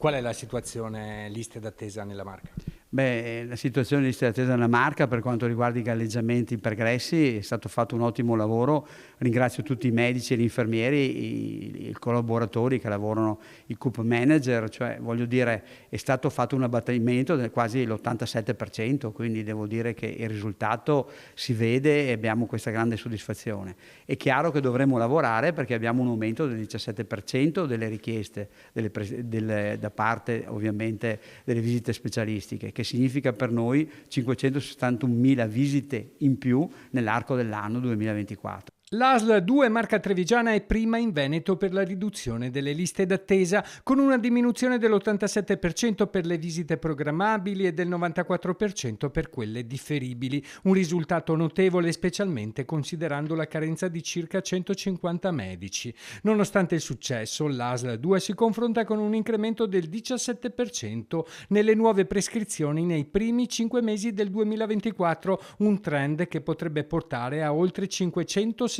Qual è la situazione liste d'attesa nella Marca? Beh, la situazione di lista d'attesa nella Marca per quanto riguarda i galleggiamenti pregressi è stato fatto un ottimo lavoro. Ringrazio tutti i medici e gli infermieri, i collaboratori che lavorano, i CUP manager, cioè voglio dire è stato fatto un abbattimento del quasi l'87%, quindi devo dire che il risultato si vede e abbiamo questa grande soddisfazione. È chiaro che dovremo lavorare perché abbiamo un aumento del 17% delle richieste da parte ovviamente delle visite specialistiche, che significa per noi 561.000 visite in più nell'arco dell'anno 2024. L'ASL 2 Marca Trevigiana è prima in Veneto per la riduzione delle liste d'attesa, con una diminuzione dell'87% per le visite programmabili e del 94% per quelle differibili. Un risultato notevole specialmente considerando la carenza di circa 150 medici. Nonostante il successo, l'ASL 2 si confronta con un incremento del 17% nelle nuove prescrizioni nei primi 5 mesi del 2024, un trend che potrebbe portare a oltre 561.000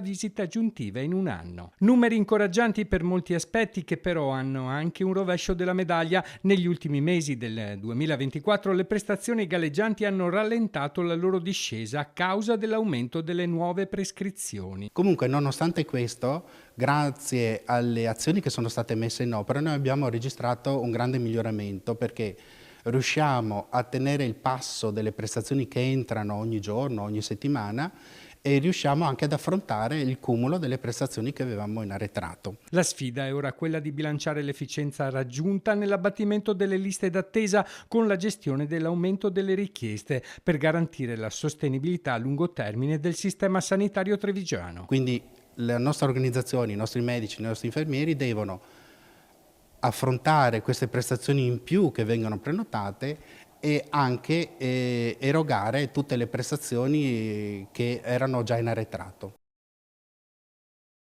visite aggiuntive in un anno. Numeri incoraggianti per molti aspetti che però hanno anche un rovescio della medaglia. Negli ultimi mesi del 2024 le prestazioni galleggianti hanno rallentato la loro discesa a causa dell'aumento delle nuove prescrizioni. Comunque, nonostante questo, grazie alle azioni che sono state messe in opera, noi abbiamo registrato un grande miglioramento perché riusciamo a tenere il passo delle prestazioni che entrano ogni giorno, ogni settimana, e riusciamo anche ad affrontare il cumulo delle prestazioni che avevamo in arretrato. La sfida è ora quella di bilanciare l'efficienza raggiunta nell'abbattimento delle liste d'attesa con la gestione dell'aumento delle richieste per garantire la sostenibilità a lungo termine del sistema sanitario trevigiano. Quindi la nostra organizzazione, i nostri medici, i nostri infermieri devono affrontare queste prestazioni in più che vengono prenotate e anche erogare tutte le prestazioni che erano già in arretrato.